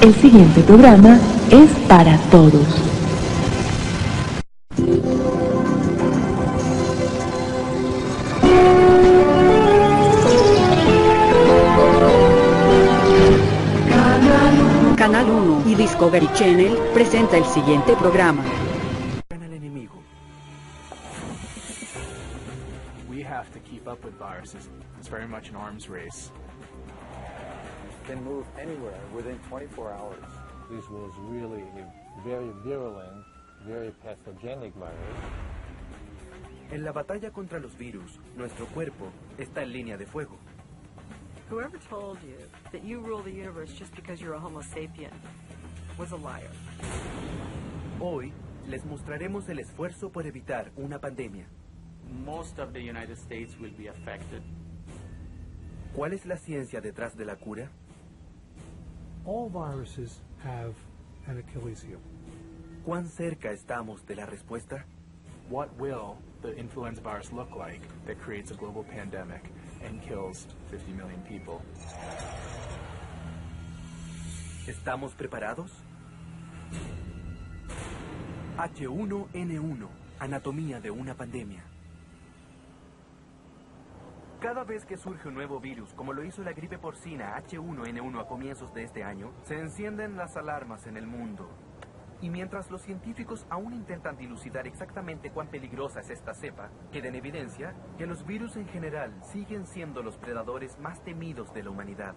El siguiente programa es para todos. Canal 1 y Discovery Channel presenta el siguiente programa. Al enemigo. We have to keep up with viruses. It's very much an arms race. Can move anywhere within 24 hours. This was really a very virulent, very pathogenic virus. En la batalla contra los virus, nuestro cuerpo está en línea de fuego. Whoever told you that you rule the universe just because you're a Homo sapien was a liar. Hoy les mostraremos el esfuerzo por evitar una pandemia. Most of the United States will be affected. ¿Cuál es la ciencia detrás de la cura? All viruses have an Achilles heel. ¿Cuán cerca estamos de la respuesta? What will the influenza virus look like that creates a global pandemic and kills 50 million people? ¿Estamos preparados? H1N1, anatomía de una pandemia. Cada vez que surge un nuevo virus, como lo hizo la gripe porcina H1N1 a comienzos de este año, se encienden las alarmas en el mundo. Y mientras los científicos aún intentan dilucidar exactamente cuán peligrosa es esta cepa, queda en evidencia que los virus en general siguen siendo los predadores más temidos de la humanidad.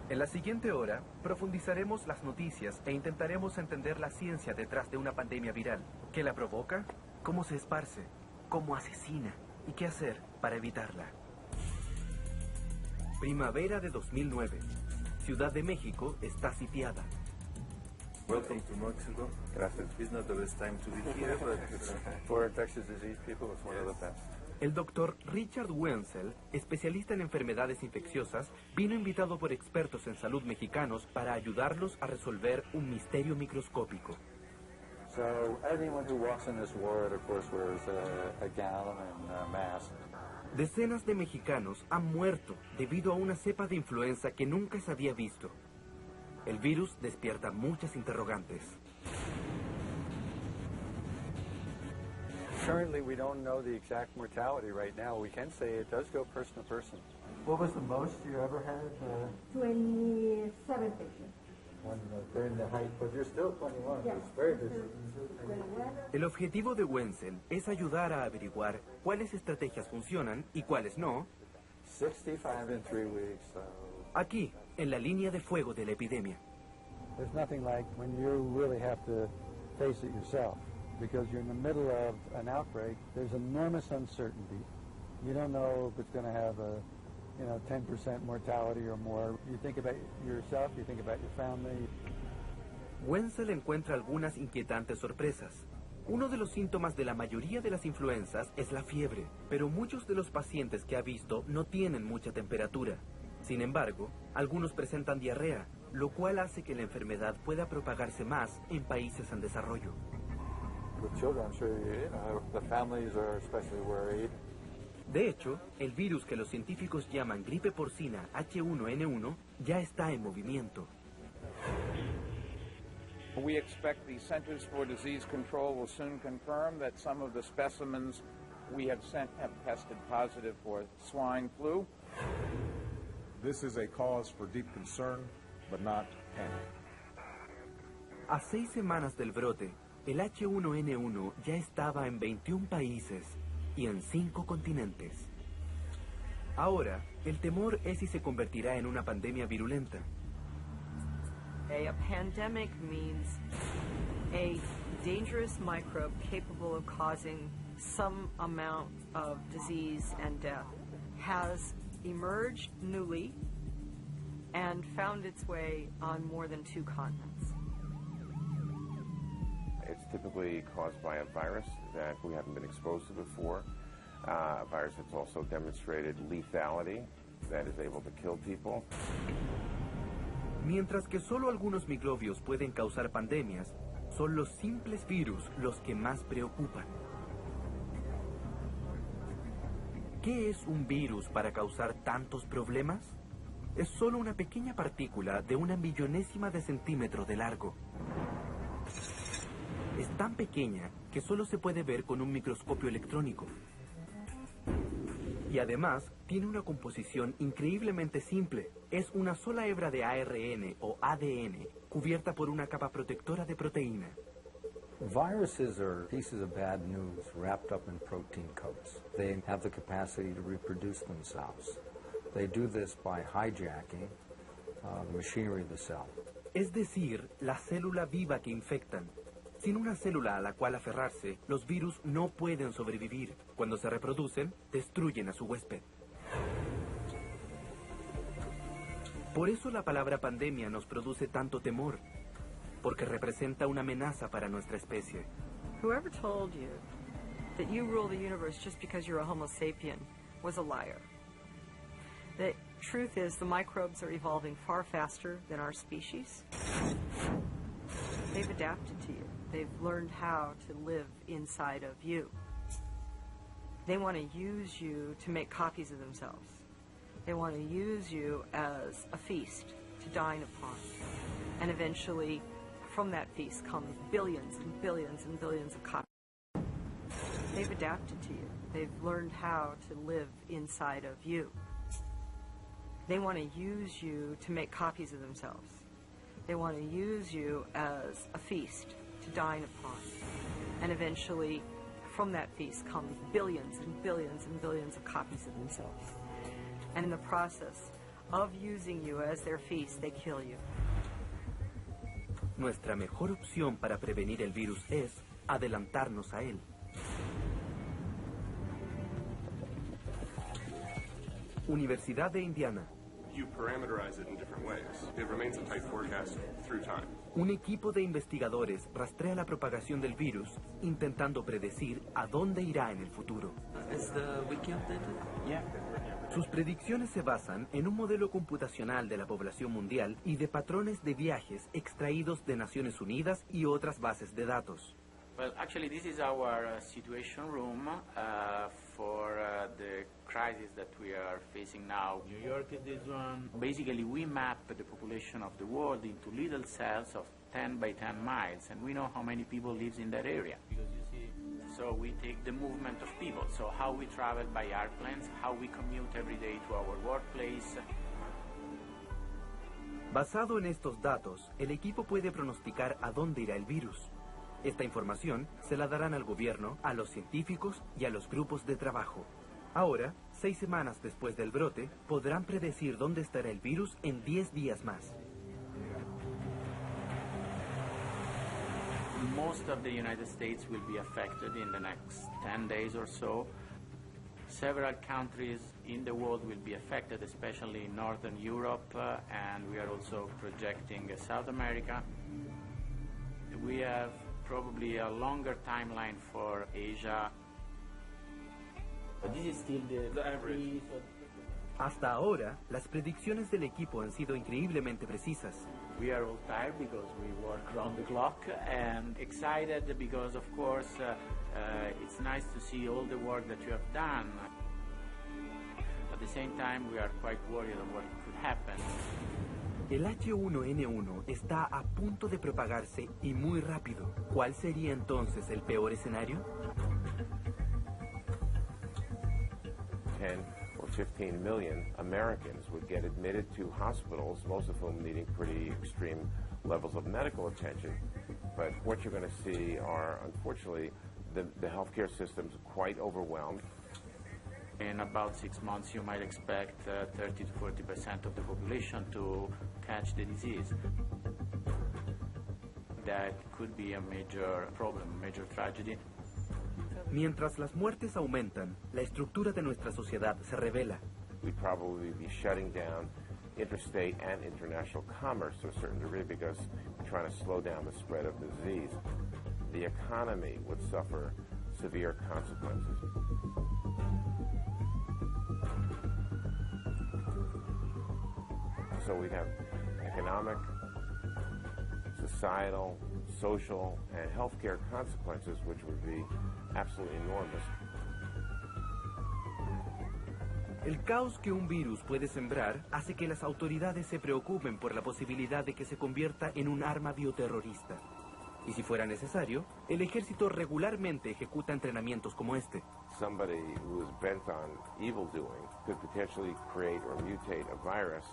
En la siguiente hora, profundizaremos las noticias e intentaremos entender la ciencia detrás de una pandemia viral. ¿Qué la provoca? ¿Cómo se esparce? ¿Cómo asesina? ¿Y qué hacer para evitarla? Primavera de 2009. Ciudad de México está sitiada. Welcome to Mexico. Gracias. It's not the best time to be here, but for infectious disease people, it's one of the best. El doctor Richard Wenzel, especialista en enfermedades infecciosas, vino invitado por expertos en salud mexicanos para ayudarlos a resolver un misterio microscópico. So anyone who walks in this ward, of course, wears a gown and a mask. Decenas de mexicanos han muerto debido a una cepa de influenza que nunca se había visto. El virus despierta muchas interrogantes. Currently, we don't know the exact mortality right now. We can say it does go person to person. What was the most you ever had? 27 patients. During the height, but you're still 21. Yes. It's very busy. El objetivo de Wenzel es ayudar a averiguar cuáles estrategias funcionan y cuáles no. 65 in 3 weeks. So Aquí, en la línea de fuego de la epidemia. There's nothing like when you really have to face it yourself, because you're in the middle of an outbreak. There's enormous uncertainty. You don't know if it's going to have a, 10% mortality or more. You think about yourself, you think about your family. Wenzel encuentra algunas inquietantes sorpresas. Uno de los síntomas de la mayoría de las influencias es la fiebre, pero muchos de los pacientes que ha visto no tienen mucha temperatura. Sin embargo, algunos presentan diarrea, lo cual hace que la enfermedad pueda propagarse más en países en desarrollo. with children, I'm sure the families are especially worried. De hecho, el virus que los científicos llaman gripe porcina H1N1 ya está en movimiento. We expect the Centers for Disease Control will soon confirm that some of the specimens we have sent have tested positive for swine flu. This is a cause for deep concern, but not panic. A 6 semanas del brote, el H1N1 ya estaba en 21 países y en 5 continentes. Ahora, el temor es si se convertirá en una pandemia virulenta. A pandemic means a dangerous microbe capable of causing some amount of disease and death has emerged newly and found its way on more than 2 continents. It's typically caused by a virus that we haven't been exposed to before, a virus that's also demonstrated lethality, that is able to kill people. Mientras que solo algunos microbios pueden causar pandemias, son los simples virus los que más preocupan. ¿Qué es un virus para causar tantos problemas? es solo una pequeña partícula de una millonésima de centímetro de largo. Es tan pequeña que solo se puede ver con un microscopio electrónico. Y además, tiene una composición increíblemente simple. Es una sola hebra de ARN o ADN, cubierta por una capa protectora de proteína. Viruses are pieces of bad news wrapped up in protein coats. They have the capacity to reproduce themselves. They do this by hijacking the machinery of the cell. Es decir, la célula viva que infectan. Sin una célula a la cual aferrarse, los virus no pueden sobrevivir. Cuando se reproducen, destruyen a su huésped. Por eso la palabra pandemia nos produce tanto temor, porque representa una amenaza para nuestra especie. Whoever told you that you rule the universe just because you're a Homo sapien was a liar. The truth is the microbes are evolving far faster than our species. They've adapted to you. They've learned how to live inside of you. They want to use you to make copies of themselves. They want to use you as a feast to dine upon. And eventually, from that feast come billions and billions and billions of copies. They've adapted to you. They've learned how to live inside of you. They want to use you to make copies of themselves. They want to use you as a feast to dine upon. And eventually, from that feast come billions and billions and billions of copies of themselves. And in the process of using you as their feast, they kill you. Nuestra mejor opción para prevenir el virus es adelantarnos a él. Universidad de Indiana. You parameterize it in different ways. It remains a tight forecast through time. Un equipo de investigadores rastrea la propagación del virus, intentando predecir a dónde irá en el futuro. Sus predicciones se basan en un modelo computacional de la población mundial y de patrones de viajes extraídos de Naciones Unidas y otras bases de datos. Well, actually, this is our situation room for the crisis that we are facing now. New York is this one. Basically, we map the population of the world into little cells of 10 by 10 miles, and we know how many people lives in that area. Because you see, so we take the movement of people, so how we travel by airplanes, how we commute every day to our workplace. Basado en estos datos, el equipo puede pronosticar a dónde irá el virus. Esta información se la darán al gobierno, a los científicos y a los grupos de trabajo. Ahora, 6 semanas después del brote, podrán predecir dónde estará el virus en 10 días más. Most of the United States will be affected in the next 10 days or so. Several countries in the world will be affected, especially in Northern Europe, and we are also projecting South America. We have probably a longer timeline for Asia. But this is still the average. Hasta ahora, las predicciones del equipo han sido increíblemente precisas. We are all tired because we work round the clock and excited because, of course, it's nice to see all the work that you have done. At the same time, we are quite worried of what could happen. El H1N1 está a punto de propagarse y muy rápido. ¿Cuál sería entonces el peor escenario? 10 or 15 million Americans would get admitted to hospitals, most of whom needing pretty extreme levels of medical attention. But what you're going to see are, unfortunately, the healthcare system's quite overwhelmed. In about 6 months, you might expect 30 to 40% of the population to catch the disease. That could be a major problem, a major tragedy. Mientras las muertes aumentan, la estructura de nuestra sociedad se revela. We'd probably be shutting down interstate and international commerce to a certain degree because we're trying to slow down the spread of the disease. The economy would suffer severe consequences. So we'd have economic, societal, social, and healthcare consequences which would be absolutely enormous. El caos que un virus puede sembrar hace que las autoridades se preocupen por la posibilidad de que se convierta en un arma bioterrorista. Y si fuera necesario, el ejército regularmente ejecuta entrenamientos como este. Somebody who is bent on evil doing could potentially create or mutate a virus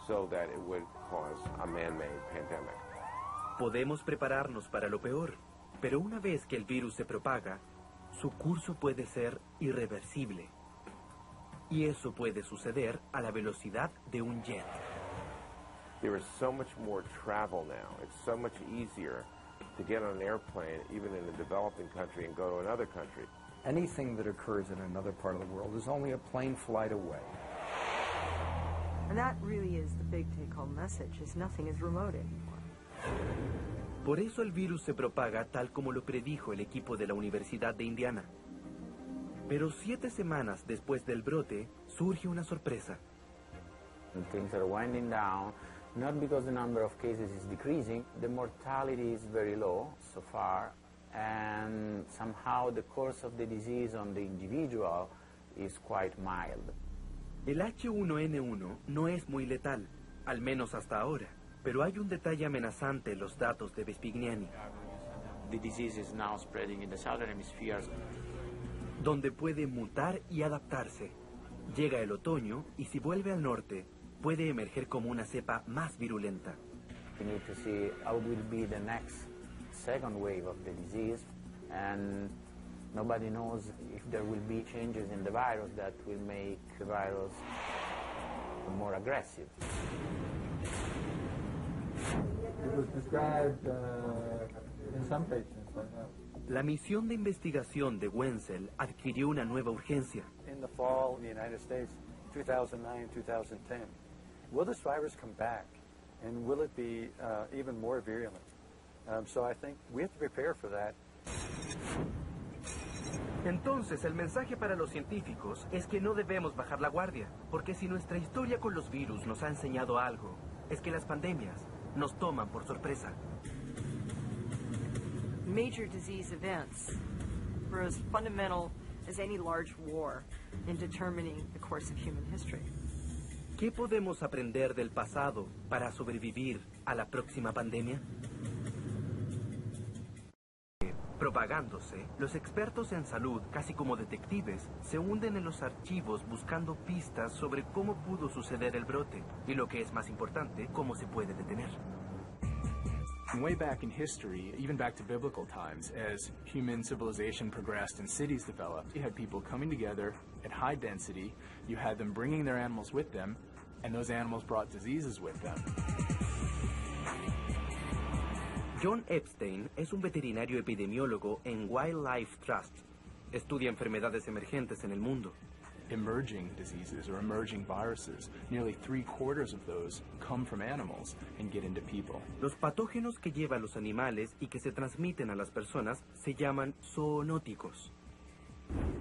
so that it would cause a man-made pandemic. Podemos prepararnos para lo peor, pero una vez que el virus se propaga, su curso puede ser irreversible. Y eso puede suceder a la velocidad de un jet. There is so much more travel now. It's so much easier to get on an airplane, even in a developing country, and go to another country. Anything that occurs in another part of the world is only a plane flight away. And that really is the big take-home message, is nothing is remote anymore. Por eso el virus se propaga tal como lo predijo el equipo de la Universidad de Indiana. Pero 7 semanas después del brote, surge una sorpresa. Things are winding down, not because the number of cases is decreasing, the mortality is very low so far, and somehow the course of the disease on the individual is quite mild. El H1N1 no es muy letal, al menos hasta ahora, pero hay un detalle amenazante en los datos de Vespignani. The disease is now spreading in the southern hemisphere. Donde puede mutar y adaptarse. Llega el otoño y si vuelve al norte, puede emerger como una cepa más virulenta. We need to see how will be the next second wave of the disease, and nobody knows if there will be changes in the virus that will make the virus more aggressive. It was described in some patients. La misión de investigación de Wenzel adquirió una nueva urgencia. In the fall in the United States, 2009, 2010, will this virus come back, and will it be even more virulent? So I think we have to prepare for that. Entonces, el mensaje para los científicos es que no debemos bajar la guardia, porque si nuestra historia con los virus nos ha enseñado algo, es que las pandemias nos toman por sorpresa. Major disease events were as fundamental as any large war in determining the course of human history. ¿Qué podemos aprender del pasado para sobrevivir a la próxima pandemia? Propagándose, los expertos en salud, casi como detectives, se hunden en los archivos buscando pistas sobre cómo pudo suceder el brote y, lo que es más importante, cómo se puede detener. Way back in history, even back to biblical times, as human civilization progressed and cities developed, you had people coming together at high density, you had them bringing their animals with them, and those animals brought diseases with them. John Epstein es un veterinario epidemiólogo en Wildlife Trust. Estudia enfermedades emergentes en el mundo. Emerging diseases or emerging viruses, nearly 3/4 of those come from animals and get into people. Los patógenos que llevan los animales y que se transmiten a las personas se llaman zoonóticos.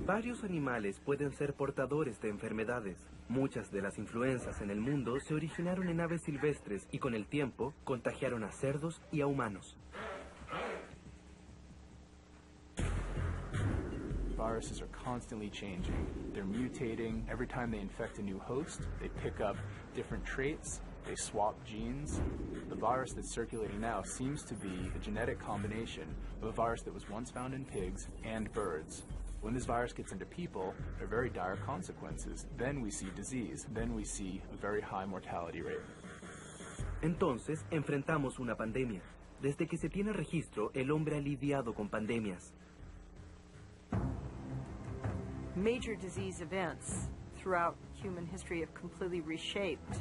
Varios animales pueden ser portadores de enfermedades. Muchas de las influencias en el mundo se originaron en aves silvestres y con el tiempo contagiaron a cerdos y a humanos. Viruses are constantly changing. They're mutating. Every time they infect a new host, they pick up different traits. They swap genes. The virus that's circulating now seems to be a genetic combination of a virus that was once found in pigs and birds. When this virus gets into people, there are very dire consequences. Then we see disease. Then we see a very high mortality rate. Entonces, enfrentamos una pandemia. Desde que se tiene registro, el hombre ha lidiado con pandemias. Major disease events throughout human history have completely reshaped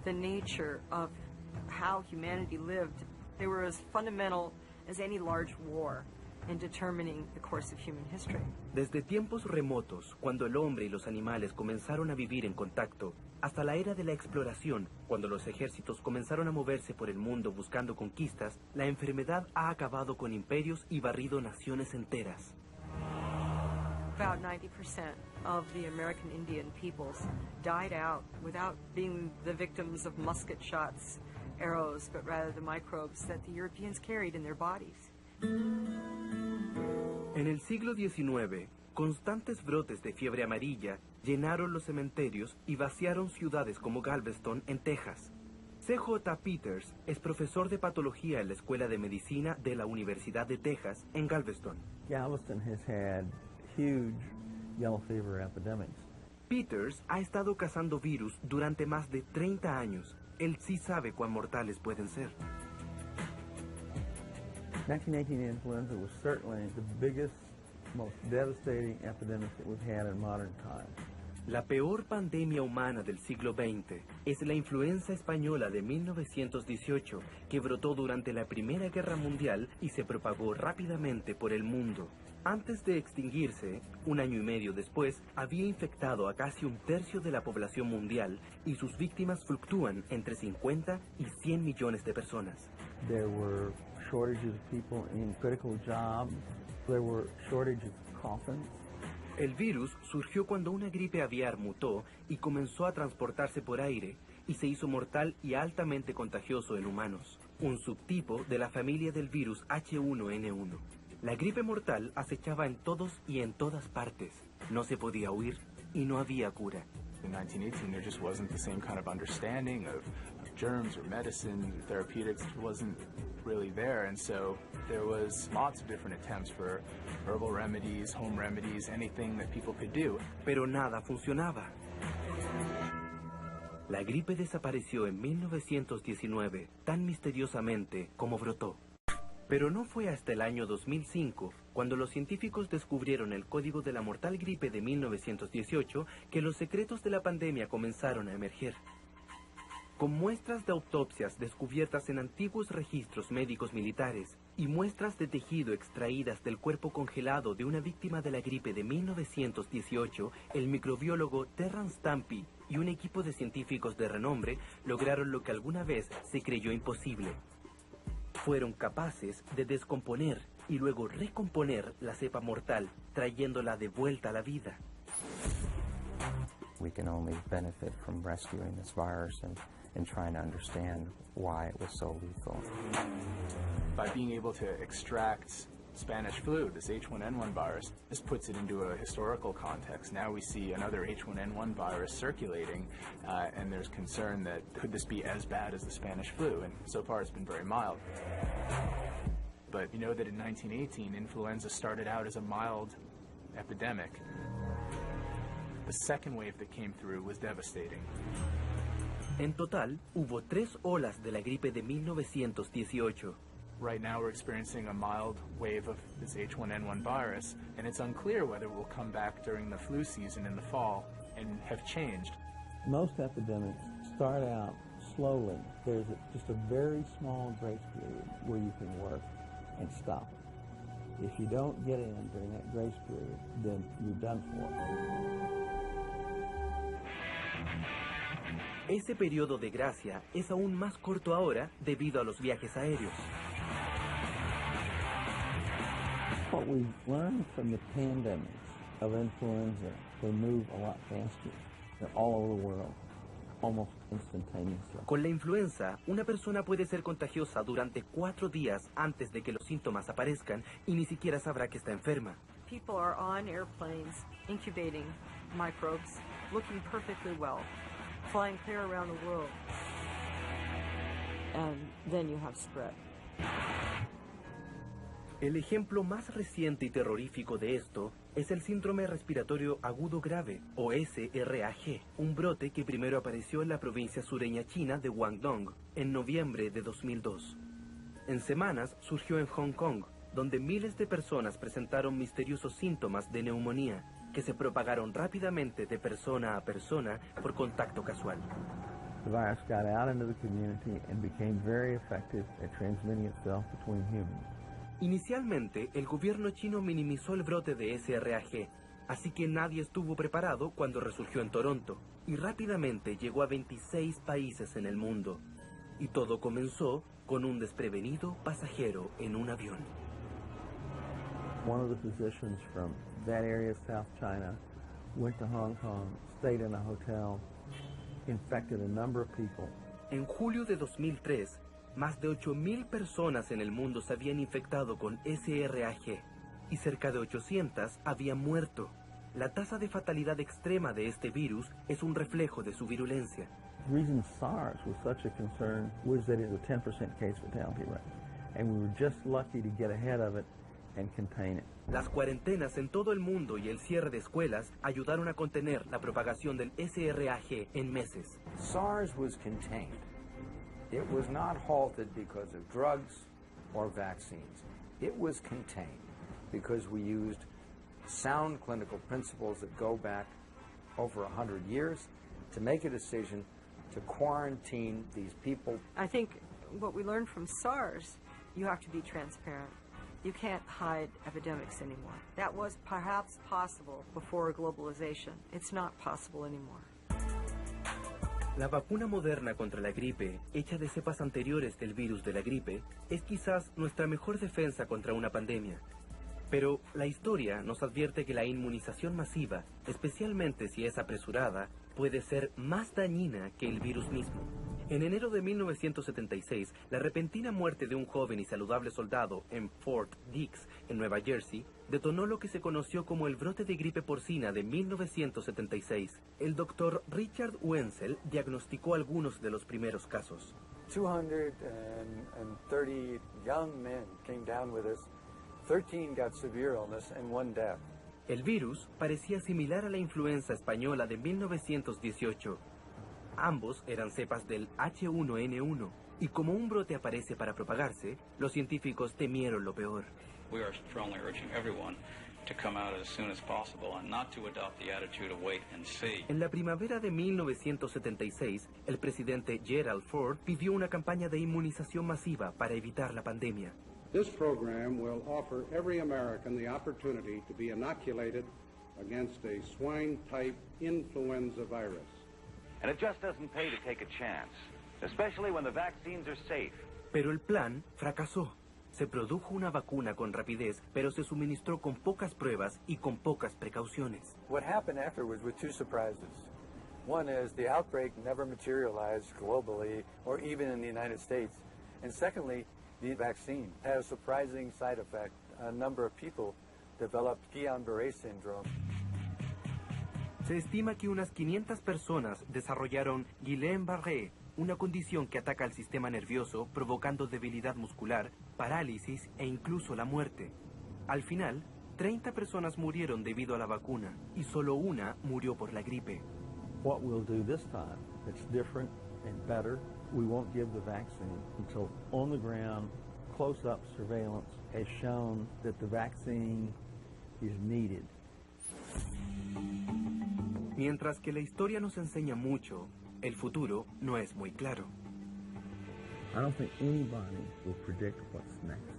the nature of how humanity lived. They were as fundamental as any large war in determining the course of human history. Desde tiempos remotos, cuando el hombre y los animales comenzaron a vivir en contacto, hasta la era de la exploración, cuando los ejércitos comenzaron a moverse por el mundo buscando conquistas, la enfermedad ha acabado con imperios y barrido naciones enteras. About 90% of the American Indian peoples died out without being the victims of musket shots, arrows, but rather the microbes that the Europeans carried in their bodies. En el siglo XIX, constantes brotes de fiebre amarilla llenaron los cementerios y vaciaron ciudades como Galveston, en Texas. C.J. Peters es profesor de patología en la Escuela de Medicina de la Universidad de Texas, en Galveston. Galveston has had huge yellow fever epidemics. Peters ha estado cazando virus durante más de 30 años. Él sí sabe cuán mortales pueden ser. 1918 influenza was certainly the biggest, most devastating epidemic that we've had in modern times. La peor pandemia humana del siglo XX es la influenza española de 1918, que brotó durante la Primera Guerra Mundial y se propagó rápidamente por el mundo. Antes de extinguirse, un año y medio después, había infectado a casi un tercio de la población mundial y sus víctimas fluctúan entre 50 y 100 millones de personas. There were shortages of people in critical jobs. There were shortages of coffins. El virus surgió cuando una gripe aviar mutó y comenzó a transportarse por aire y se hizo mortal y altamente contagioso en humanos, un subtipo de la familia del virus H1N1. La gripe mortal acechaba en todos y en todas partes. No se podía huir y no había cura. In 1918, there just wasn't the same kind of understanding of germs or medicines or therapeutics. It wasn't really there, and so there was lots of different attempts for herbal remedies, home remedies, anything that people could do. Pero nada funcionaba. La gripe desapareció en 1919, tan misteriosamente como brotó. Pero no fue hasta el año 2005, cuando los científicos descubrieron el código de la mortal gripe de 1918, que los secretos de la pandemia comenzaron a emerger. Con muestras de autopsias descubiertas en antiguos registros médicos militares y muestras de tejido extraídas del cuerpo congelado de una víctima de la gripe de 1918, el microbiólogo Terrance Stampy y un equipo de científicos de renombre lograron lo que alguna vez se creyó imposible. Fueron capaces de descomponer y luego recomponer la cepa mortal, trayéndola de vuelta a la vida. We can only benefit from rescuing this virus and trying to understand why it was so lethal. By being able to extract Spanish flu, this H1N1 virus, this puts it into a historical context. Now we see another H1N1 virus circulating, and there's concern that could this be as bad as the Spanish flu? And so far it's been very mild. But you know that in 1918, influenza started out as a mild epidemic. The second wave that came through was devastating. En total, hubo 3 olas de la gripe de 1918. Right now we're experiencing a mild wave of this H1N1 virus, and it's unclear whether it will come back during the flu season in the fall and have changed. Most epidemics start out slowly. There's just a very small grace period where you can work and stop it. If you don't get in during that grace period, then you're done for. Ese periodo de gracia es aún más corto ahora debido a los viajes aéreos. What we've learned from the pandemics of influenza, they move a lot faster. They're all over the world, almost instantaneously. Con la influenza, una persona puede ser contagiosa durante 4 días antes de que los síntomas aparezcan y ni siquiera sabrá que está enferma. People are on airplanes incubating microbes, looking perfectly well, flying clear around the world, and then you have spread. El ejemplo más reciente y terrorífico de esto es el síndrome respiratorio agudo grave, o SRAG, un brote que primero apareció en la provincia sureña china de Guangdong en noviembre de 2002. En semanas surgió en Hong Kong, donde miles de personas presentaron misteriosos síntomas de neumonía que se propagaron rápidamente de persona a persona por contacto casual. The virus got out into the community and became very effective at transmitting itself between humans. Inicialmente, el gobierno chino minimizó el brote de SRAG, así que nadie estuvo preparado cuando resurgió en Toronto, y rápidamente llegó a 26 países en el mundo. Y todo comenzó con un desprevenido pasajero en un avión. One of the physicians from that area of South China went to Hong Kong, stayed in a hotel, infected a number of people. En julio de 2003, más de 8,000 personas en el mundo se habían infectado con SRAG y cerca de 800 habían muerto. la tasa de fatalidad extrema de este virus es un reflejo de su virulencia. The reason SARS was such a concern was that it was a 10% case fatality rate, and we were just lucky to get ahead of it and contain it. Las cuarentenas en todo el mundo y el cierre de escuelas ayudaron a contener la propagación del SRAG en meses. SARS was contained. It was not halted because of drugs or vaccines. It was contained because we used sound clinical principles that go back over 100 years to make a decision to quarantine these people. I think what we learned from SARS, you have to be transparent. You can't hide epidemics anymore. That was perhaps possible before globalization. It's not possible anymore. La vacuna moderna contra la gripe, hecha de cepas anteriores del virus de la gripe, es quizás nuestra mejor defensa contra una pandemia. Pero la historia nos advierte que la inmunización masiva, especialmente si es apresurada, puede ser más dañina que el virus mismo. En enero de 1976, la repentina muerte de un joven y saludable soldado en Fort Dix, en Nueva Jersey, detonó lo que se conoció como el brote de gripe porcina de 1976. El doctor Richard Wenzel diagnosticó algunos de los primeros casos. 230 young men came down with us. 13 got severe illness and 1 death. El virus parecía similar a la influenza española de 1918. Ambos eran cepas del H1N1, y como un brote aparece para propagarse, los científicos temieron lo peor. We are strongly urging everyone to come out as soon as possible and not to adopt the attitude of wait and see. En la primavera de 1976, el presidente Gerald Ford pidió una campaña de inmunización masiva para evitar la pandemia. This program will offer every American the opportunity to be inoculated against a swine-type influenza virus. And it just doesn't pay to take a chance, especially when the vaccines are safe. Pero el plan fracasó. Se produjo una vacuna con rapidez, pero se suministró con pocas pruebas y con pocas precauciones. What happened afterwards were 2 surprises. One is the outbreak never materialized globally or even in the United States. And secondly, the vaccine had a surprising side effect. A number of people developed Guillain-Barré syndrome. Se estima que unas 500 personas desarrollaron Guillain-Barré, una condición que ataca al sistema nervioso, provocando debilidad muscular, parálisis e incluso la muerte. Al final, 30 personas murieron debido a la vacuna, y solo una murió por la gripe. What we'll do this time, it's different and better. We won't give the vaccine until on the ground, close-up surveillance has shown that the vaccine is needed. Mientras que la historia nos enseña mucho, el futuro no es muy claro. I don't think anybody will predict what's next.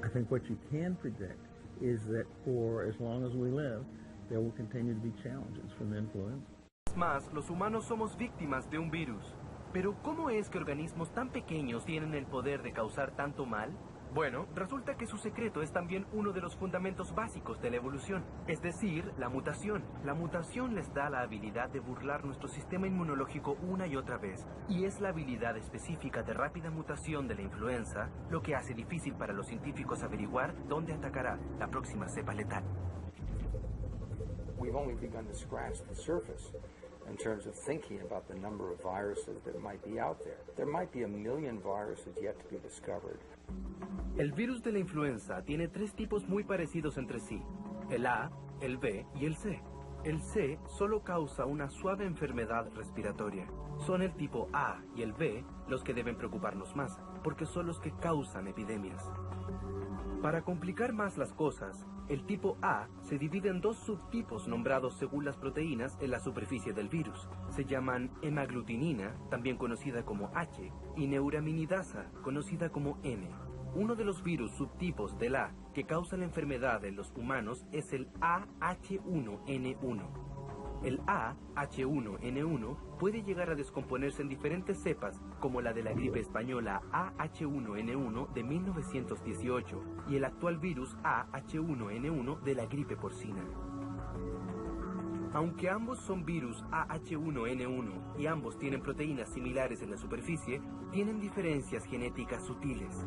I think what you can predict is that for as long as we live, there will continue to be challenges from influenza. Más, los humanos somos víctimas de un virus. Pero ¿cómo es que organismos tan pequeños tienen el poder de causar tanto mal? Bueno, resulta que su secreto es también uno de los fundamentos básicos de la evolución, es decir, la mutación. La mutación les da la habilidad de burlar nuestro sistema inmunológico una y otra vez, y es la habilidad específica de rápida mutación de la influenza lo que hace difícil para los científicos averiguar dónde atacará la próxima cepa letal. We've only begun to scratch the surface in terms of thinking about the number of viruses that might be out there. There might be 1 million viruses yet to be discovered. El virus de la influenza tiene 3 tipos muy parecidos entre sí, el A, el B y el C. El C solo causa una suave enfermedad respiratoria. Son el tipo A y el B los que deben preocuparnos más, porque son los que causan epidemias. Para complicar más las cosas, el tipo A se divide en 2 subtipos nombrados según las proteínas en la superficie del virus. Se llaman hemaglutinina, también conocida como H, y neuraminidasa, conocida como N. Uno de los virus subtipos del A que causa la enfermedad en los humanos es el AH1N1. El AH1N1 puede llegar a descomponerse en diferentes cepas, como la de la gripe española AH1N1 de 1918 y el actual virus AH1N1 de la gripe porcina. Aunque ambos son virus AH1N1 y ambos tienen proteínas similares en la superficie, tienen diferencias genéticas sutiles.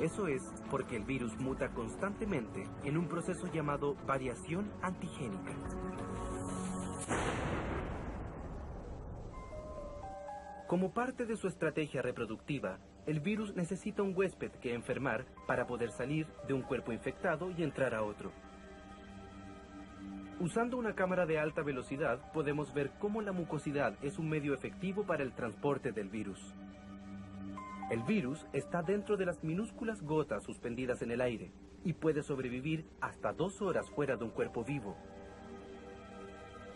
Eso es porque el virus muta constantemente en un proceso llamado variación antigénica. Como parte de su estrategia reproductiva, el virus necesita un huésped que enfermar para poder salir de un cuerpo infectado y entrar a otro. Usando una cámara de alta velocidad, podemos ver cómo la mucosidad es un medio efectivo para el transporte del virus. El virus está dentro de las minúsculas gotas suspendidas en el aire y puede sobrevivir hasta 2 horas fuera de un cuerpo vivo.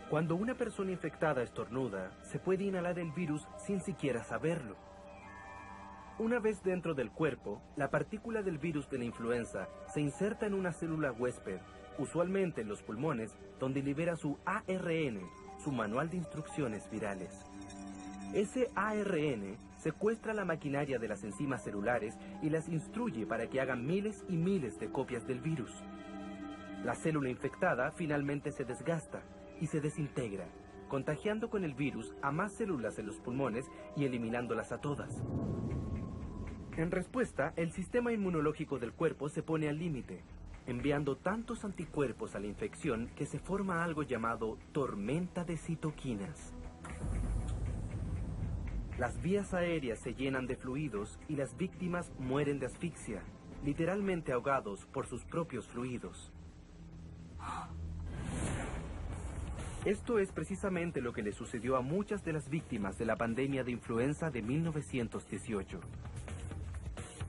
Cuando una persona infectada estornuda, se puede inhalar el virus sin siquiera saberlo. Una vez dentro del cuerpo, la partícula del virus de la influenza se inserta en una célula huésped, usualmente en los pulmones, donde libera su ARN, su manual de instrucciones virales. Ese ARN secuestra la maquinaria de las enzimas celulares y las instruye para que hagan miles y miles de copias del virus. La célula infectada finalmente se desgasta y se desintegra, contagiando con el virus a más células en los pulmones y eliminándolas a todas. En respuesta, el sistema inmunológico del cuerpo se pone al límite, enviando tantos anticuerpos a la infección que se forma algo llamado tormenta de citoquinas. Las vías aéreas se llenan de fluidos y las víctimas mueren de asfixia, literalmente ahogados por sus propios fluidos. Esto es precisamente lo que le sucedió a muchas de las víctimas de la pandemia de influenza de 1918.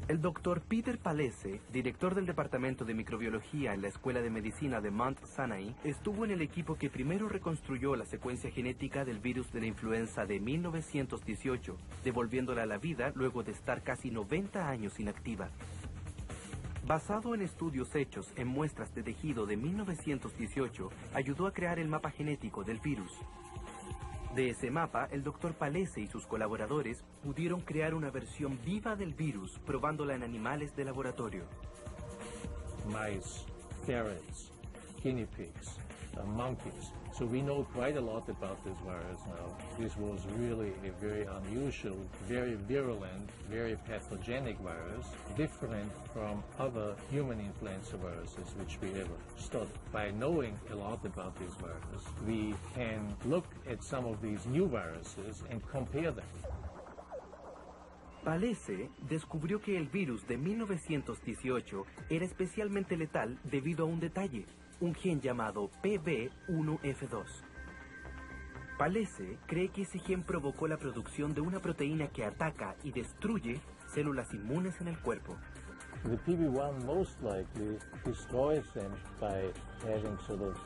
El doctor Peter Palese, director del Departamento de Microbiología en la Escuela de Medicina de Mount Sinai, estuvo en el equipo que primero reconstruyó la secuencia genética del virus de la influenza de 1918, devolviéndola a la vida luego de estar casi 90 años inactiva. Basado en estudios hechos en muestras de tejido de 1918, ayudó a crear el mapa genético del virus. De ese mapa, el doctor Palese y sus colaboradores pudieron crear una versión viva del virus, probándola en animales de laboratorio. Mice, ferrets, guinea pigs, monkeys. So we know quite a lot about this virus now. This was really a very unusual, very virulent, very pathogenic virus, different from other human influenza viruses which we ever studied. By knowing a lot about this virus, we can look at some of these new viruses and compare them. Palese descubrió que el virus de 1918 era especialmente letal debido a un detalle, un gen llamado PB1F2. Palese cree que ese gen provocó la producción de una proteína que ataca y destruye células inmunes en el cuerpo. The PB1 most likely destroys them by having sort of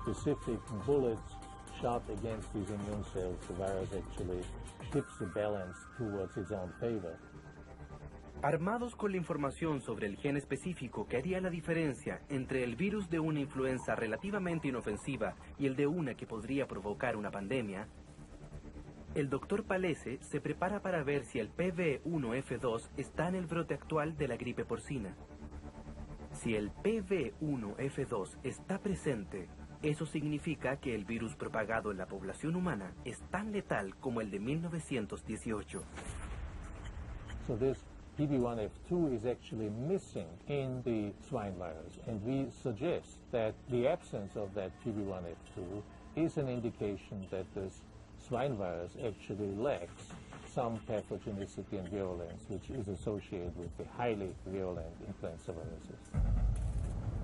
specific bullets shot against these immune cells. The virus actually tips the balance towards its own favor. Armados con la información sobre el gen específico que haría la diferencia entre el virus de una influenza relativamente inofensiva y el de una que podría provocar una pandemia, el doctor Palese se prepara para ver si el PB1F2 está en el brote actual de la gripe porcina. Si el PB1F2 está presente, eso significa que el virus propagado en la población humana es tan letal como el de 1918. So this PB1F2 is actually missing in the swine virus, and we suggest that the absence of that PB1F2 is an indication that this swine virus actually lacks some pathogenicity and virulence, which is associated with the highly virulent influenza viruses.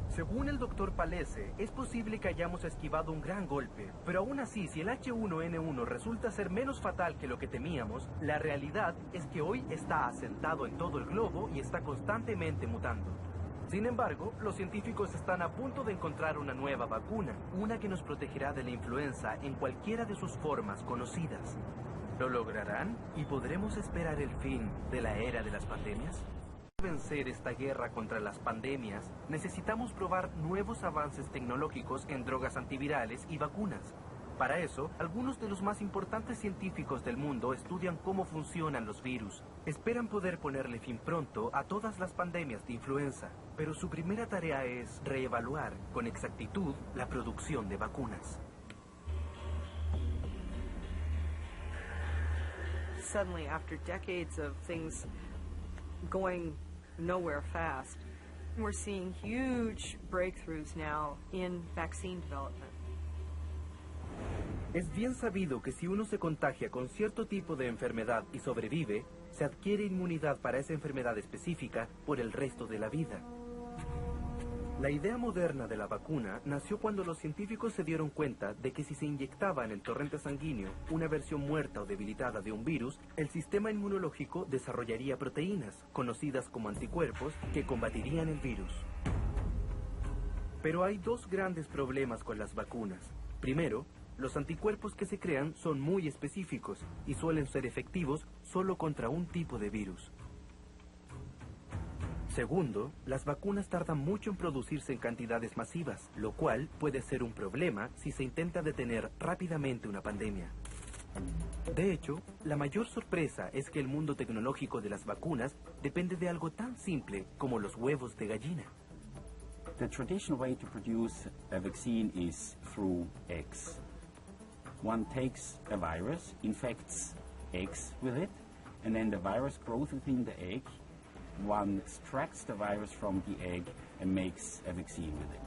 Según el doctor Palese, es posible que hayamos esquivado un gran golpe, pero aún así, si el H1N1 resulta ser menos fatal que lo que temíamos, la realidad es que hoy está asentado en todo el globo y está constantemente mutando. Sin embargo, los científicos están a punto de encontrar una nueva vacuna, una que nos protegerá de la influenza en cualquiera de sus formas conocidas. ¿Lo lograrán? ¿Y podremos esperar el fin de la era de las pandemias? Para vencer esta guerra contra las pandemias, necesitamos probar nuevos avances tecnológicos en drogas antivirales y vacunas. Para eso, algunos de los más importantes científicos del mundo estudian cómo funcionan los virus. Esperan poder ponerle fin pronto a todas las pandemias de influenza, pero su primera tarea es reevaluar con exactitud la producción de vacunas. suddenly, after decades of things going nowhere fast, we're seeing huge breakthroughs now in vaccine development. Es bien sabido que si uno se contagia con cierto tipo de enfermedad y sobrevive, se adquiere inmunidad para esa enfermedad específica por el resto de la vida. La idea moderna de la vacuna nació cuando los científicos se dieron cuenta de que si se inyectaba en el torrente sanguíneo una versión muerta o debilitada de un virus, el sistema inmunológico desarrollaría proteínas, conocidas como anticuerpos, que combatirían el virus. Pero hay dos grandes problemas con las vacunas. Primero, los anticuerpos que se crean son muy específicos y suelen ser efectivos solo contra un tipo de virus. Segundo, las vacunas tardan mucho en producirse en cantidades masivas, lo cual puede ser un problema si se intenta detener rápidamente una pandemia. De hecho, la mayor sorpresa es que el mundo tecnológico de las vacunas depende de algo tan simple como los huevos de gallina. The traditional way to produce a vaccine is through eggs. One takes a virus, infects eggs with it, and then the virus grows within the egg. One extracts the virus from the egg and makes a vaccine with it.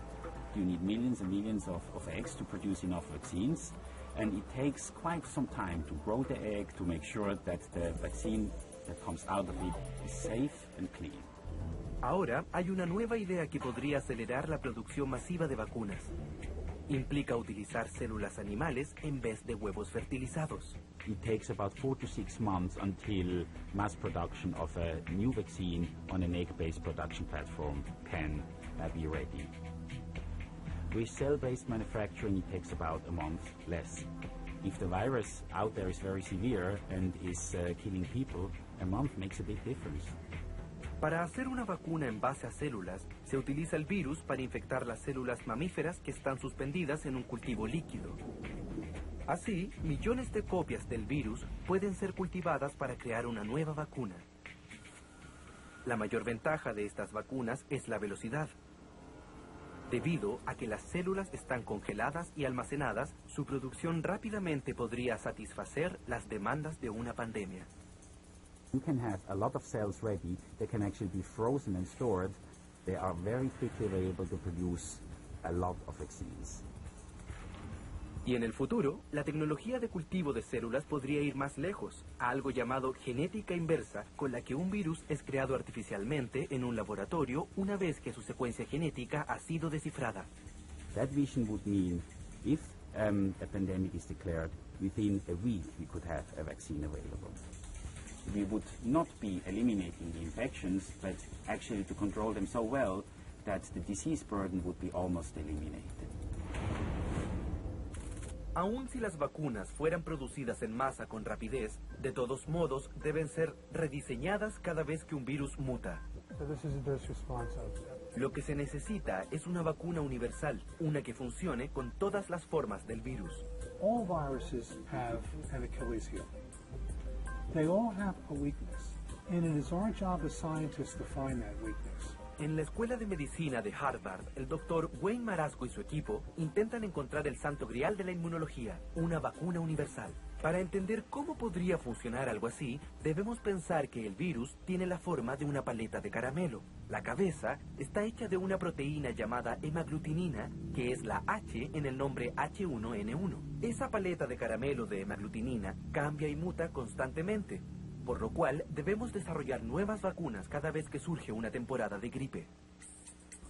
You need millions and millions of eggs to produce enough vaccines, and it takes quite some time to grow the egg to make sure that the vaccine that comes out of it is safe and clean. Ahora hay una nueva idea que podría acelerar la producción masiva de vacunas. Implica utilizar células animales en vez de huevos fertilizados. It takes about 4 to 6 months until mass production of a new vaccine on an egg-based production platform can be ready. With cell-based manufacturing, it takes about a month less. If the virus out there is very severe and is killing people, a month makes a big difference. Para hacer una vacuna en base a células, se utiliza el virus para infectar las células mamíferas que están suspendidas en un cultivo líquido. Así, millones de copias del virus pueden ser cultivadas para crear una nueva vacuna. La mayor ventaja de estas vacunas es la velocidad. Debido a que las células están congeladas y almacenadas, su producción rápidamente podría satisfacer las demandas de una pandemia. You can have a lot of cells ready. They can actually be frozen and stored. They are very quickly able to produce a lot of vaccines. Y en el futuro, la tecnología de cultivo de células podría ir más lejos, a algo llamado genética inversa, con la que un virus es creado artificialmente en un laboratorio una vez que su secuencia genética ha sido descifrada. That vision would mean if a pandemic is declared, within a week we could have a vaccine available. We would not be eliminating the infections, but actually to control them so well that the disease burden would be almost eliminated. Aun si las vacunas fueran producidas en masa con rapidez, de todos modos deben ser rediseñadas cada vez que un virus muta. Lo que se necesita es una vacuna universal, una que funcione con todas las formas del virus. All viruses have an Achilles heel. They all have a weakness, and it is our job as scientists to find that weakness. En la Escuela de Medicina de Harvard, el doctor Wayne Marasco y su equipo intentan encontrar el santo grial de la inmunología, una vacuna universal. Para entender cómo podría funcionar algo así, debemos pensar que el virus tiene la forma de una paleta de caramelo. La cabeza está hecha de una proteína llamada hemaglutinina, que es la H en el nombre H1N1. Esa paleta de caramelo de hemaglutinina cambia y muta constantemente, por lo cual debemos desarrollar nuevas vacunas cada vez que surge una temporada de gripe.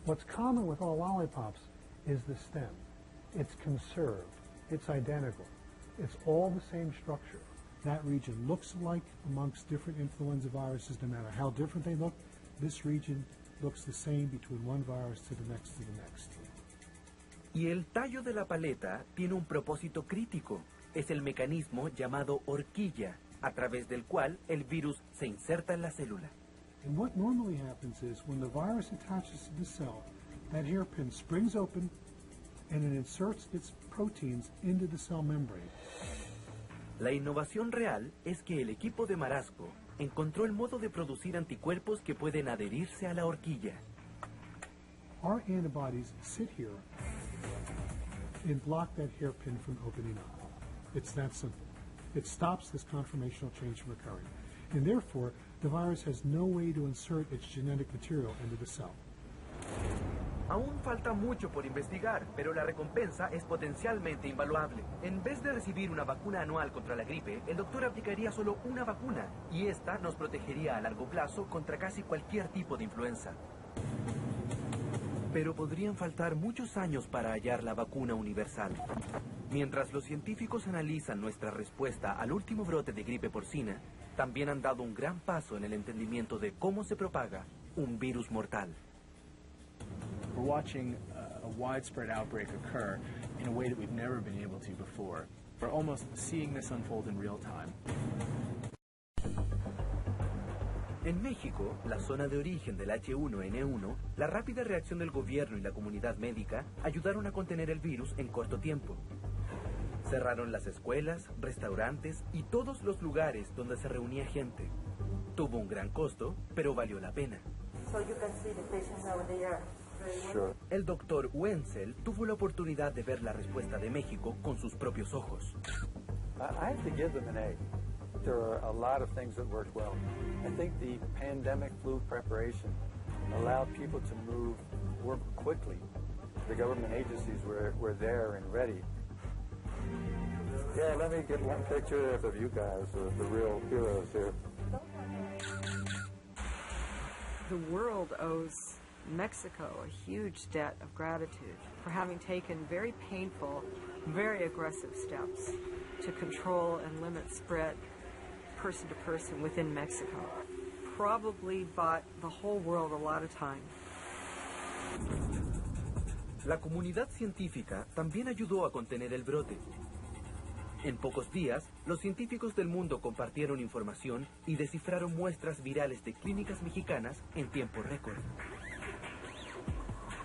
What's common with all lollipops is the stem. It's conserved. It's identical. It's all the same structure. That region looks alike amongst different influenza viruses, no matter how different they look. This region looks the same between one virus to the next to the next. Y el tallo de la paleta tiene un propósito crítico. Es el mecanismo llamado horquilla, a través del cual el virus se inserta en la célula. And what normally happens is when the virus attaches to the cell, that hairpin springs open and it inserts its proteins into the cell membrane. La innovación real es que el equipo de Marasco encontró el modo de producir anticuerpos que pueden adherirse a la horquilla. Our antibodies sit here and block that hairpin from opening up. It's that simple. It stops this conformational change from occurring. And therefore, the virus has no way to insert its genetic material into the cell. Aún falta mucho por investigar, pero la recompensa es potencialmente invaluable. En vez de recibir una vacuna anual contra la gripe, el doctor aplicaría solo una vacuna, y esta nos protegería a largo plazo contra casi cualquier tipo de influenza. Pero podrían faltar muchos años para hallar la vacuna universal. Mientras los científicos analizan nuestra respuesta al último brote de gripe porcina, también han dado un gran paso en el entendimiento de cómo se propaga un virus mortal. We're watching a widespread outbreak occur in a way that we've never been able to before. We're almost seeing this unfold in real time. En México, la zona de origen del H1N1, la rápida reacción del gobierno y la comunidad médica ayudaron a contener el virus en corto tiempo. Cerraron las escuelas, restaurantes y todos los lugares donde se reunía gente. Tuvo un gran costo, pero valió la pena. So you can see the patients over there. Sure. El doctor Wenzel tuvo la oportunidad de ver la respuesta de México con sus propios ojos. I have to give them an A. There are a lot of things that worked well. I think the pandemic flu preparation allowed people to work quickly. The government agencies were there and ready. Yeah, let me get one picture of you guys, the real heroes here. The world owes Mexico a huge debt of gratitude for having taken very painful, very aggressive steps to control and limit spread person to person within Mexico. Probably bought the whole world a lot of time. La comunidad científica también ayudó a contener el brote. En pocos días, los científicos del mundo compartieron información y descifraron muestras virales de clínicas mexicanas en tiempo récord.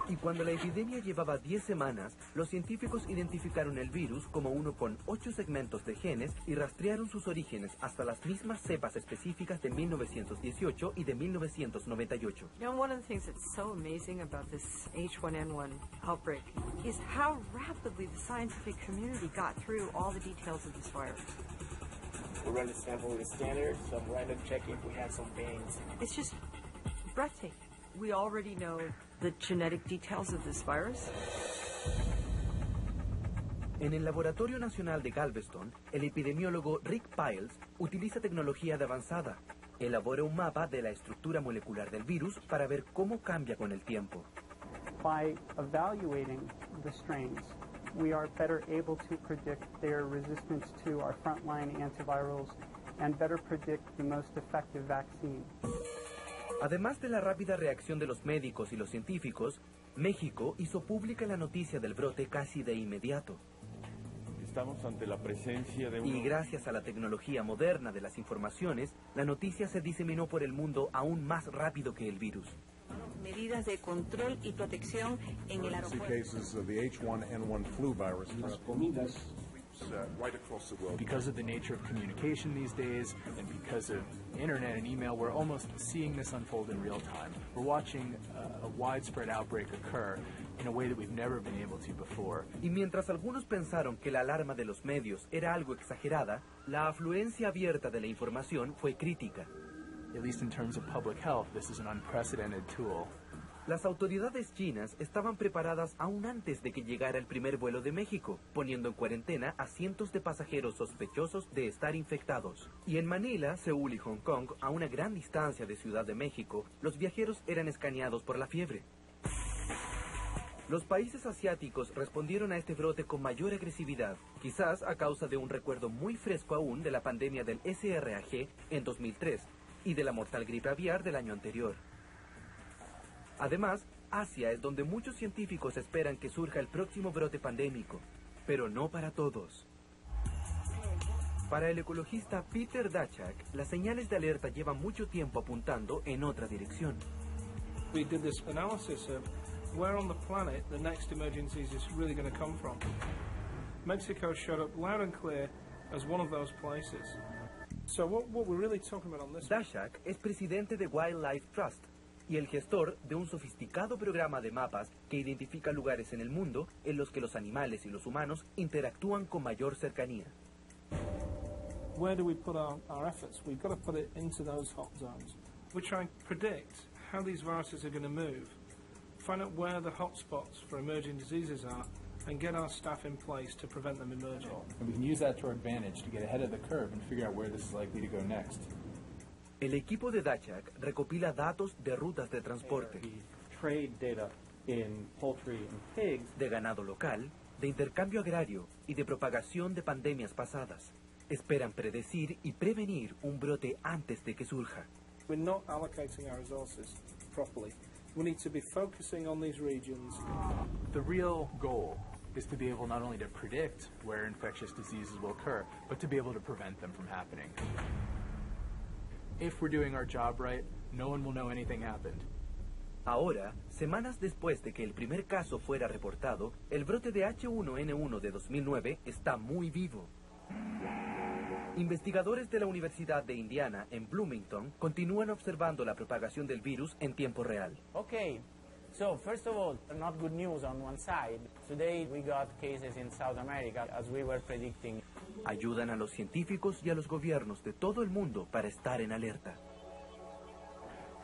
Y cuando la epidemia llevaba 10 semanas, los científicos identificaron el virus como uno con 8 segmentos de genes y rastrearon sus orígenes hasta las mismas cepas específicas de 1918 y de 1998. You know, one of the things that's so amazing about this H1N1 outbreak is how rapidly the scientific community got through all the details of this virus. We run the sample with a scanner, some random checking if we had some veins. It's just breathtaking. We already know the genetic details of this virus. En el Laboratorio Nacional de Galveston, el epidemiólogo Rick Piles utiliza tecnología de avanzada. Elabora un mapa de la estructura molecular del virus para ver cómo cambia con el tiempo. By evaluating the strains, we are better able to predict their resistance to our frontline antivirals and better predict the most effective vaccine. Además de la rápida reacción de los médicos y los científicos, México hizo pública la noticia del brote casi de inmediato. Estamos ante la presencia de Y gracias a la tecnología moderna de las informaciones, la noticia se diseminó por el mundo aún más rápido que el virus. Medidas de control y protección en el aeropuerto. Cases of the H1N1 flu virus. Right across the world. Because of the nature of communication these days, and because of internet and email, we're almost seeing this unfold in real time. We're watching a widespread outbreak occur in a way that we've never been able to before. Y mientras algunos pensaron que la alarma de los medios era algo exagerada, la afluencia abierta de la información fue crítica. At least in terms of public health, this is an unprecedented tool. Las autoridades chinas estaban preparadas aún antes de que llegara el primer vuelo de México, poniendo en cuarentena a cientos de pasajeros sospechosos de estar infectados. Y en Manila, Seúl y Hong Kong, a una gran distancia de Ciudad de México, los viajeros eran escaneados por la fiebre. Los países asiáticos respondieron a este brote con mayor agresividad, quizás a causa de un recuerdo muy fresco aún de la pandemia del SRAG en 2003 y de la mortal gripe aviar del año anterior. Además, Asia es donde muchos científicos esperan que surja el próximo brote pandémico, pero no para todos. Para el ecologista Peter Daszak, las señales de alerta llevan mucho tiempo apuntando en otra dirección. We did this analysis of where on the planet the next emergencies is really going to come from. Mexico showed up loud and clear as one of those places. So what we're really talking about on this. Daszak es presidente de Wildlife Trust y el gestor de un sofisticado programa de mapas que identifica lugares en el mundo en los que los animales y los humanos interactúan con mayor cercanía. where do we put our efforts? We've got to put it into those hot zones. We try and predict how these viruses are going to move, find out where the hot spots for emerging diseases are, and get our staff in place to prevent them emerging. And we can use that to our advantage to get ahead of the curve and figure out where this is likely to go next. El equipo de Dachak recopila datos de rutas de transporte, trade data in poultry and pigs, de ganado local, de intercambio agrario y de propagación de pandemias pasadas. Esperan predecir y prevenir un brote antes de que surja. We're not allocating our resources properly. We need to be focusing on these regions. The real goal is to be able not only to predict where infectious diseases will occur, but to be able to prevent them from happening. If we're doing our job right, no one will know anything happened. Ahora, semanas después de que el primer caso fuera reportado, el brote de H1N1 de 2009 está muy vivo. Investigadores de la Universidad de Indiana en Bloomington continúan observando la propagación del virus en tiempo real. Okay, so first of all, not good news on one side. Today we got cases in South America, as we were predicting. Ayudan a los científicos y a los gobiernos de todo el mundo para estar en alerta.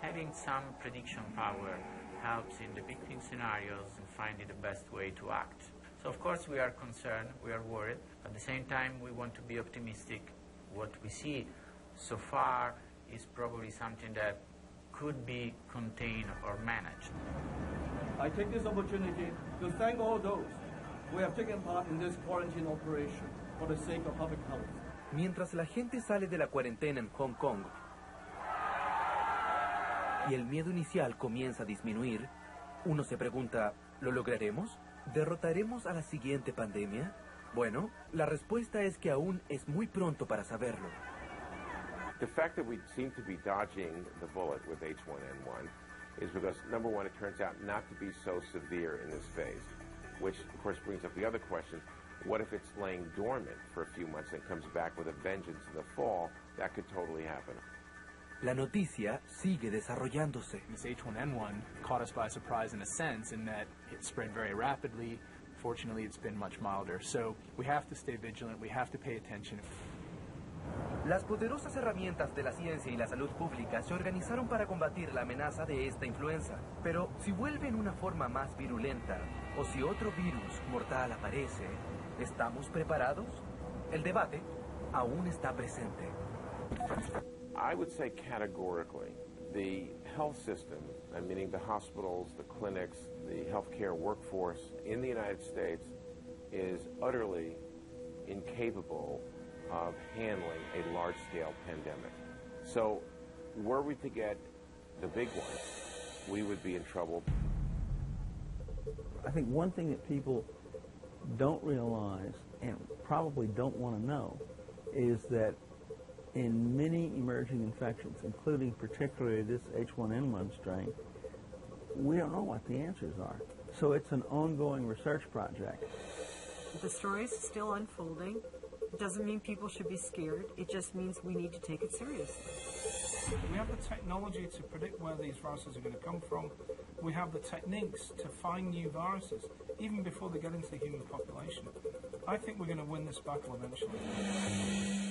Having some prediction power helps in depicting scenarios and finding the best way to act. So of course we are concerned, we are worried. At the same time we want to be optimistic. What we see so far is probably something that could be contained or managed. I take this opportunity to thank all those who have taken part in this quarantine operation for the sake of public health. Mientras la gente sale de la cuarentena en Hong Kong y el miedo inicial comienza a disminuir, uno se pregunta, ¿lo lograremos? ¿Derrotaremos a la siguiente pandemia? Bueno, la respuesta es que aún es muy pronto para saberlo. The fact that we seem to be dodging the bullet with H1N1 is because, number one, it turns out not to be so severe in this phase, which, of course, brings up the other question, what if it's laying dormant for a few months and comes back with a vengeance in the fall? That could totally happen. La noticia sigue desarrollándose. This H1N1 caught us by surprise in a sense in that it spread very rapidly. Fortunately, it's been much milder. So we have to stay vigilant, we have to pay attention. Las poderosas herramientas de la ciencia y la salud pública se organizaron para combatir la amenaza de esta influenza. Pero si vuelve en una forma más virulenta, o si otro virus mortal aparece, ¿estamos preparados? El debate aún está presente. I would say categorically, the health system, meaning the hospitals, the clinics, the healthcare workforce in the United States is utterly incapable of handling a large-scale pandemic. So were we to get the big one, we would be in trouble. I think one thing that people don't realize and probably don't want to know is that in many emerging infections, including particularly this H1N1 strain, we don't know what the answers are. So it's an ongoing research project. The story is still unfolding. It doesn't mean people should be scared. It just means we need to take it seriously. We have the technology to predict where these viruses are going to come from. We have the techniques to find new viruses, even before they get into the human population. I think we're going to win this battle eventually.